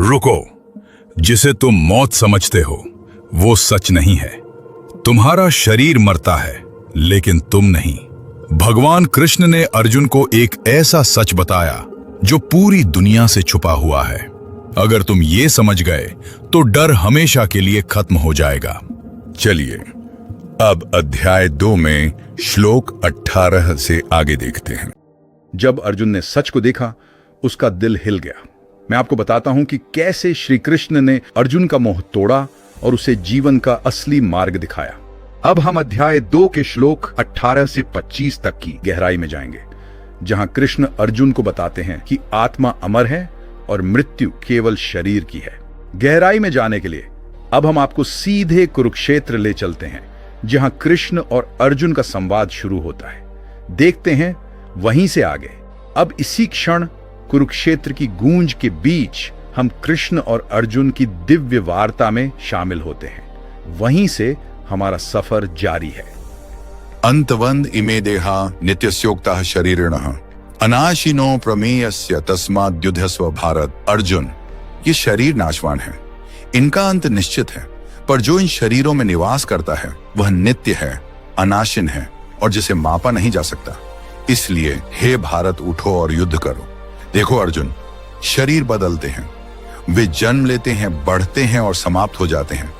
रुको, जिसे तुम मौत समझते हो वो सच नहीं है। तुम्हारा शरीर मरता है लेकिन तुम नहीं। भगवान कृष्ण ने अर्जुन को एक ऐसा सच बताया जो पूरी दुनिया से छुपा हुआ है। अगर तुम ये समझ गए तो डर हमेशा के लिए खत्म हो जाएगा। चलिए अब अध्याय 2 में श्लोक 18 से आगे देखते हैं। जब अर्जुन ने सच को देखा उसका दिल हिल गया। मैं आपको बताता हूं कि कैसे श्री कृष्ण ने अर्जुन का मोह तोड़ा और उसे जीवन का असली मार्ग दिखाया। अब हम अध्याय 2 के श्लोक 18 से 25 तक की गहराई में जाएंगे, जहां कृष्ण अर्जुन को बताते हैं कि आत्मा अमर है और मृत्यु केवल शरीर की है। गहराई में जाने के लिए अब हम आपको सीधे कुरुक्षेत्र ले चलते हैं, जहां कृष्ण और अर्जुन का संवाद शुरू होता है। देखते हैं वहीं से आगे। अब इसी क्षण कुरुक्षेत्र की गूंज के बीच हम कृष्ण और अर्जुन की दिव्य वार्ता में शामिल होते हैं। वहीं से हमारा सफर जारी है। अंतवंद इमे देहा नित्यस्योक्ता शरीरिणः अनाशिनो प्रमेयस्य तस्माद्युध्यस्व भारत। अर्जुन, ये शरीर नाशवान है, इनका अंत निश्चित है, पर जो इन शरीरों में निवास करता है वह नित्य है, अनाशिन है और जिसे मापा नहीं जा सकता। इसलिए हे भारत, उठो और युद्ध करो। देखो अर्जुन, शरीर बदलते हैं, वे जन्म लेते हैं, बढ़ते हैं और समाप्त हो जाते हैं,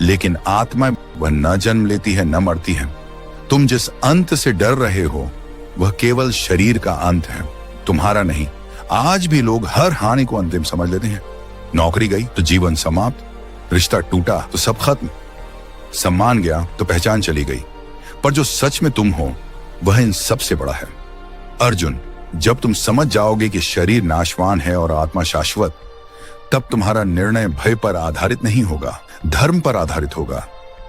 लेकिन आत्मा वह न जन्म लेती है न मरती है। तुम जिस अंत से डर रहे हो वह केवल शरीर का अंत है, तुम्हारा नहीं। आज भी लोग हर हानि को अंतिम समझ लेते हैं। नौकरी गई तो जीवन समाप्त, रिश्ता टूटा तो सब खत्म, सम्मान गया तो पहचान चली गई, पर जो सच में तुम हो वह इन सबसे बड़ा है। अर्जुन, जब तुम समझ जाओगे कि शरीर नाशवान है और आत्मा शाश्वत, तब तुम्हारा निर्णय भय पर आधारित नहीं होगा, धर्म पर आधारित होगा।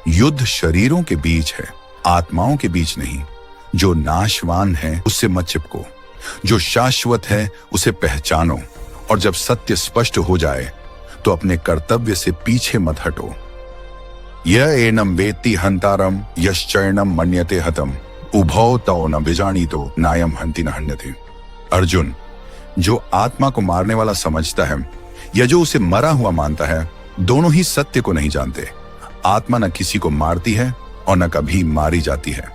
युद्ध शरीरों के बीच है, आत्माओं के बीच नहीं। जो नाशवान है उससे मत चिपको, जो शाश्वत है उसे पहचानो, और जब सत्य स्पष्ट हो जाए तो अपने कर्तव्य से पीछे मत हटो। यह एनम वेत्ति हंतारम यश्चैनम मन्यते हतम उभौ तौ न बिजानीतो नायम हंति न हन्यते। अर्जुन, जो आत्मा को मारने वाला समझता है या जो उसे मरा हुआ मानता है, दोनों ही सत्य को नहीं जानते। आत्मा न किसी को मारती है और न कभी मारी जाती है।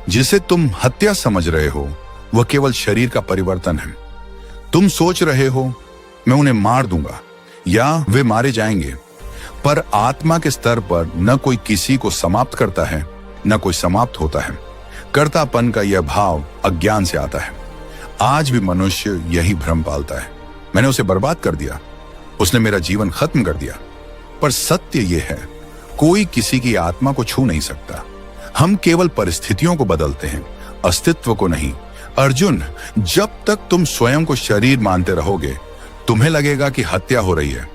जिसे तुम हत्या समझ रहे हो वह केवल शरीर का परिवर्तन है। तुम सोच रहे हो मैं उन्हें मार दूंगा या वे मारे जाएंगे, पर आत्मा के स्तर पर न कोई किसी को समाप्त करता है न कोई समाप्त होता है। कर्तापन का यह भाव अज्ञान से आता है। आज भी मनुष्य यही भ्रम पालता है, मैंने उसे बर्बाद कर दिया, उसने मेरा जीवन खत्म कर दिया। पर सत्य यह है, कोई किसी की आत्मा को छू नहीं सकता। हम केवल परिस्थितियों को बदलते हैं, अस्तित्व को नहीं। अर्जुन, जब तक तुम स्वयं को शरीर मानते रहोगे तुम्हें लगेगा कि हत्या हो रही है।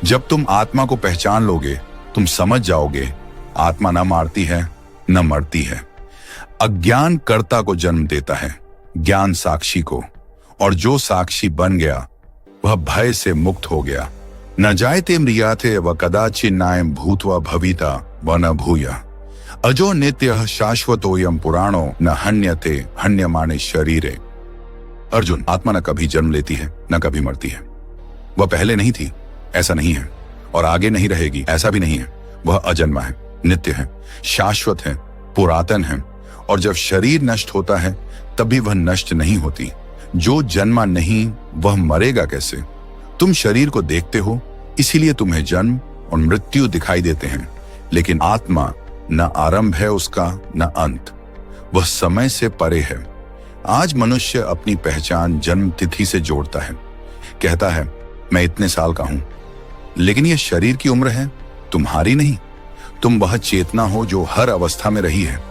जब तुम आत्मा को पहचान लोगे तुम समझ जाओगे आत्मा न मारती है न मरती है। अज्ञान कर्ता को जन्म देता है, ज्ञान साक्षी को, और जो साक्षी बन गया वह भय से मुक्त हो गया। न जायते म्रियाते व कदाचिन्नायं भूत्वा भविता व न भूया अजो नित्यः शाश्वतोयम पुराणो न हन्यते हन्यमाने शरीरे। अर्जुन, आत्मा न कभी जन्म लेती है न कभी मरती है। वह पहले नहीं थी, ऐसा नहीं है, और आगे नहीं रहेगी, ऐसा भी नहीं है। वह अजन्मा है, नित्य है, शाश्वत है, पुरातन है, और जब शरीर नष्ट होता है तब भी वह नष्ट नहीं होती। जो जन्मा नहीं वह मरेगा कैसे? तुम शरीर को देखते हो इसीलिए तुम्हें जन्म और मृत्यु दिखाई देते हैं, लेकिन आत्मा न आरंभ है उसका न अंत, वह समय से परे है। आज मनुष्य अपनी पहचान जन्म तिथि से जोड़ता है, कहता है मैं इतने साल का हूं, लेकिन यह शरीर की उम्र है, तुम्हारी नहीं। तुम वह चेतना हो जो हर अवस्था में रही है,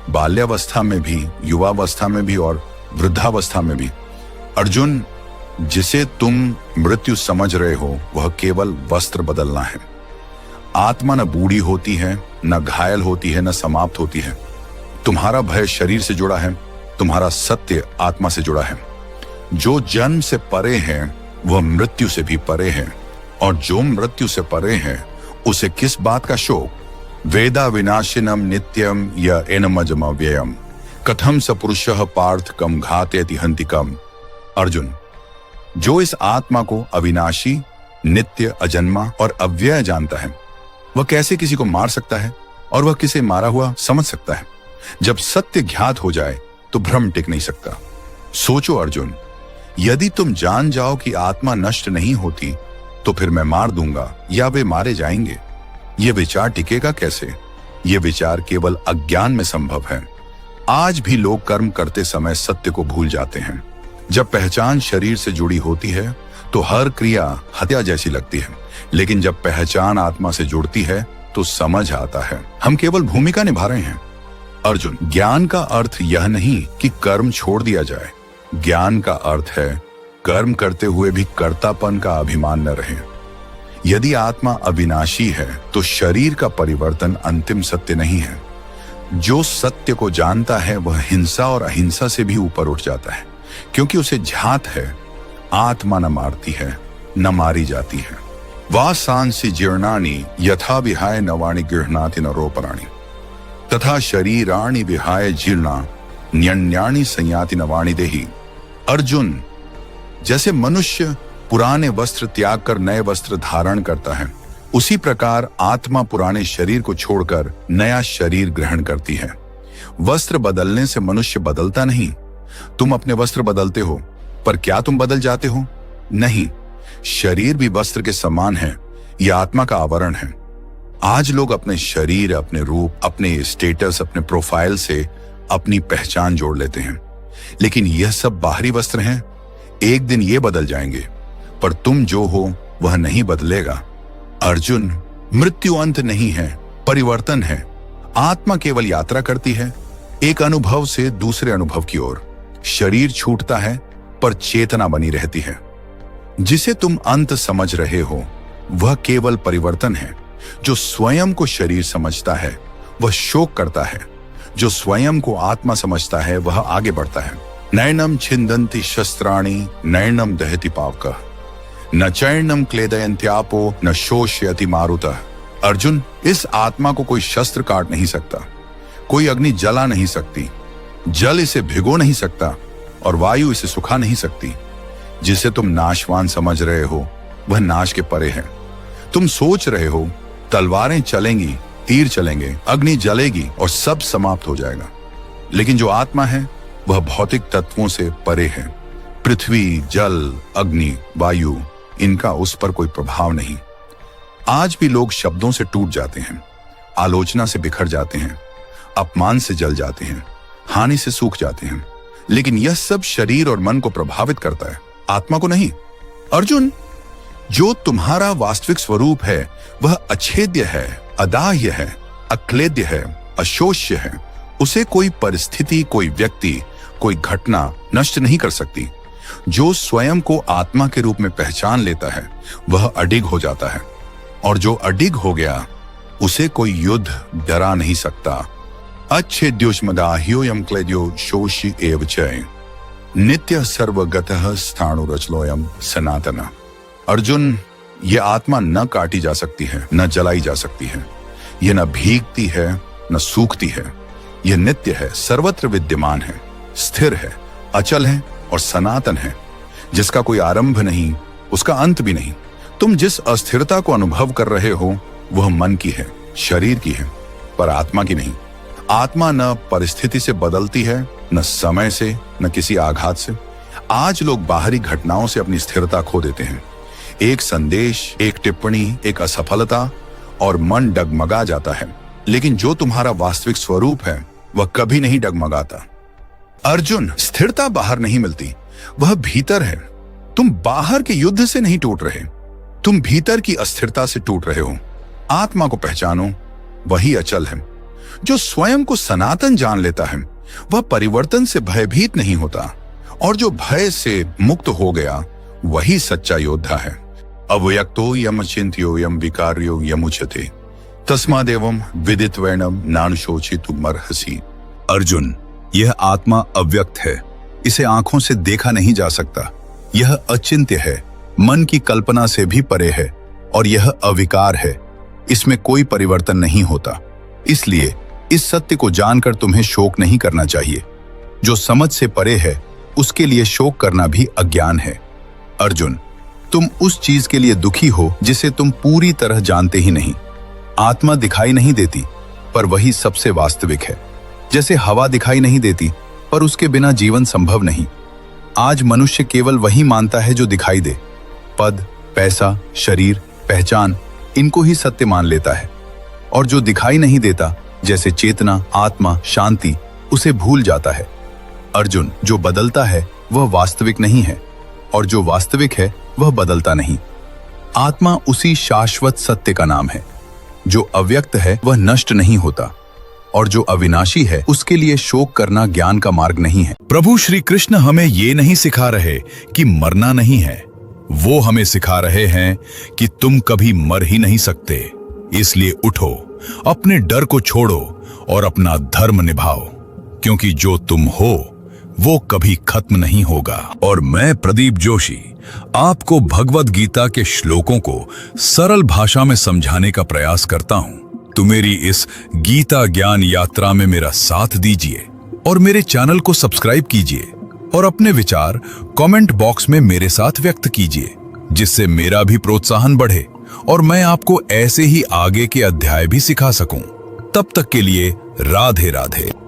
बाल्यावस्था में भी, युवावस्था में भी और वृद्धावस्था में भी। अर्जुन, जिसे तुम मृत्यु समझ रहे हो वह केवल वस्त्र बदलना है। आत्मा न बूढ़ी होती है, न घायल होती है, न समाप्त होती है। तुम्हारा भय शरीर से जुड़ा है, तुम्हारा सत्य आत्मा से जुड़ा है। जो जन्म से परे है वह मृत्यु से भी परे है, और जो मृत्यु से परे है उसे किस बात का शोक? वेदा विनाशिनम नित्यम या एनमजम व्ययम कथम स पुरुषः पार्थ कम घातेति हन्ति कम। अर्जुन, जो इस आत्मा को अविनाशी नित्य, अजन्मा और अव्यय जानता है। वह कैसे किसी को मार सकता है और वह किसे मारा हुआ समझ सकता है। जब सत्य ज्ञात हो जाए तो भ्रम टिक नहीं सकता। सोचो अर्जुन, यदि तुम जान जाओ कि आत्मा नष्ट नहीं होती तो फिर मैं मार दूंगा या वे मारे जाएंगे, यह विचार टिकेगा कैसे? यह विचार केवल अज्ञान में संभव है। आज भी लोग कर्म करते समय सत्य को भूल जाते हैं। जब पहचान शरीर से जुड़ी होती है तो हर क्रिया हत्या जैसी लगती है, लेकिन जब पहचान आत्मा से जुड़ती है तो समझ आता है हम केवल भूमिका निभा रहे हैं। अर्जुन, ज्ञान का अर्थ यह नहीं कि कर्म छोड़ दिया जाए। ज्ञान का अर्थ है कर्म करते हुए भी कर्तापन का अभिमान न रहे। यदि आत्मा अविनाशी है तो शरीर का परिवर्तन अंतिम सत्य नहीं है। जो सत्य को जानता है वह हिंसा और अहिंसा से भी ऊपर उठ जाता है, क्योंकि उसे झात है आत्मा न मारती है न मारी जाती है। वासांसि जीर्णानि यथा विहाय नवाणि गृह्णाति नरोपराणि तथा शरीराणि विहाय जीर्णा न्यन्यानि संयाति नवाणि देहि। अर्जुन, जैसे मनुष्य पुराने वस्त्र त्याग कर नए वस्त्र धारण करता है, उसी प्रकार आत्मा पुराने शरीर को छोड़कर नया शरीर ग्रहण करती है। वस्त्र बदलने से मनुष्य बदलता नहीं। तुम अपने वस्त्र बदलते हो, पर क्या तुम बदल जाते हो? नहीं। शरीर भी वस्त्र के समान है, यह आत्मा का आवरण है। आज लोग अपने शरीर, अपने रूप, अपने स्टेटस, अपने प्रोफाइल से अपनी पहचान जोड़ लेते हैं, लेकिन यह सब बाहरी वस्त्र हैं। एक दिन ये बदल जाएंगे, पर तुम जो हो वह नहीं बदलेगा। अर्जुन, मृत्यु अंत नहीं है, परिवर्तन है। आत्मा केवल यात्रा करती है, एक अनुभव से दूसरे अनुभव की ओर। शरीर छूटता है पर चेतना बनी रहती है। जिसे तुम अंत समझ रहे हो वह केवल परिवर्तन है। जो स्वयं को शरीर समझता है वह शोक करता है, जो स्वयं को आत्मा समझता है वह आगे बढ़ता है। नैनम छिन्दन्ति शस्त्राणि नैनम दहति पावकः न चैर्णम क्लेदयन्त्यापो न शोष्यति मारुतः। अर्जुन, इस आत्मा को कोई शस्त्र काट नहीं सकता, कोई अग्नि जला नहीं सकती, जल इसे भिगो नहीं सकता और वायु इसे सुखा नहीं सकती। जिसे तुम नाशवान समझ रहे हो वह नाश के परे है। तुम सोच रहे हो तलवारें चलेंगी, तीर चलेंगे, अग्नि जलेगी और सब समाप्त हो जाएगा, लेकिन जो आत्मा है वह भौतिक तत्वों से परे है। पृथ्वी, जल, अग्नि, वायु, इनका उस पर कोई प्रभाव नहीं। आज भी लोग शब्दों से टूट जाते हैं, आलोचना से बिखर जाते हैं, अपमान से जल जाते हैं, हानि से सूख जाते हैं, लेकिन यह सब शरीर और मन को प्रभावित करता है, आत्मा को नहीं। अर्जुन, जो तुम्हारा वास्तविक स्वरूप है वह अछेद्य है, अदाह्य है, अक्लेद्य है, अशोष्य है। उसे कोई परिस्थिति, कोई व्यक्ति, कोई घटना नष्ट नहीं कर सकती। जो स्वयं को आत्मा के रूप में पहचान लेता है वह अडिग हो जाता है, और जो अडिग हो गया उसे कोई युद्ध डरा नहीं सकता। अच्छेद्योष्मदाह्योयम क्लेद्यो शोषि एव च नित्य सर्वगतः स्थाणुरचलोयम सनातन। अर्जुन, ये आत्मा न काटी जा सकती है, न जलाई जा सकती है। यह न भीगती है न सूखती है। यह नित्य है, सर्वत्र विद्यमान है, स्थिर है, अचल है और सनातन है, जिसका कोई आरंभ नहीं, उसका अंत भी नहीं। तुम जिस अस्थिरता को अनुभव कर रहे हो वह मन की है, शरीर की है, पर आत्मा की नहीं। आत्मा न परिस्थिति से बदलती है, न समय से, न किसी आघात से। आज लोग बाहरी घटनाओं से अपनी स्थिरता खो देते हैं। एक संदेश, एक टिप्पणी, एक असफलता और मन डगमगा जाता है, लेकिन जो तुम्हारा वास्तविक स्वरूप है वह कभी नहीं डगमगाता। अर्जुन, स्थिरता बाहर नहीं मिलती, वह भीतर है। तुम बाहर के युद्ध से नहीं टूट रहे, तुम भीतर की अस्थिरता से टूट रहे हो। आत्मा को पहचानो, वही अचल है। जो स्वयं को सनातन जान लेता है वह परिवर्तन से भयभीत नहीं होता, और जो भय से मुक्त हो गया वही सच्चा योद्धा है। अव्यक्तो यम चिंत्यो यम विकार्यो यमुच्यते तस्मादेवं विदित्वैनम नानुशोचितुमर्हसि। अर्जुन, यह आत्मा अव्यक्त है, इसे आंखों से देखा नहीं जा सकता। यह अचिंत्य है, मन की कल्पना से भी परे है, और यह अविकार है, इसमें कोई परिवर्तन नहीं होता। इसलिए इस सत्य को जानकर तुम्हें शोक नहीं करना चाहिए। जो समझ से परे है उसके लिए शोक करना भी अज्ञान है। अर्जुन, तुम उस चीज के लिए दुखी हो जिसे तुम पूरी तरह जानते ही नहीं। आत्मा दिखाई नहीं देती, पर वही सबसे वास्तविक है। जैसे हवा दिखाई नहीं देती, पर उसके बिना जीवन संभव नहीं। आज मनुष्य केवल वही मानता है जो दिखाई दे। पद, पैसा, शरीर, पहचान, इनको ही सत्य मान लेता है। और जो दिखाई नहीं देता, जैसे चेतना, आत्मा, शांति, उसे भूल जाता है। अर्जुन, जो बदलता है वह वास्तविक नहीं है, और जो वास्तविक है वह बदलता नहीं। आत्मा उसी शाश्वत सत्य का नाम है। जो अव्यक्त है वह नष्ट नहीं होता, और जो अविनाशी है उसके लिए शोक करना ज्ञान का मार्ग नहीं है। प्रभु श्री कृष्ण हमें ये नहीं सिखा रहे कि मरना नहीं है, वो हमें सिखा रहे हैं कि तुम कभी मर ही नहीं सकते। इसलिए उठो, अपने डर को छोड़ो और अपना धर्म निभाओ, क्योंकि जो तुम हो वो कभी खत्म नहीं होगा। और मैं प्रदीप जोशी आपको भगवद गीता के श्लोकों को सरल भाषा में समझाने का प्रयास करता हूं। तो मेरी इस गीता ज्ञान यात्रा में मेरा साथ दीजिए और मेरे चैनल को सब्सक्राइब कीजिए और अपने विचार कमेंट बॉक्स में मेरे साथ व्यक्त कीजिए, जिससे मेरा भी प्रोत्साहन बढ़े और मैं आपको ऐसे ही आगे के अध्याय भी सिखा सकूं। तब तक के लिए राधे राधे।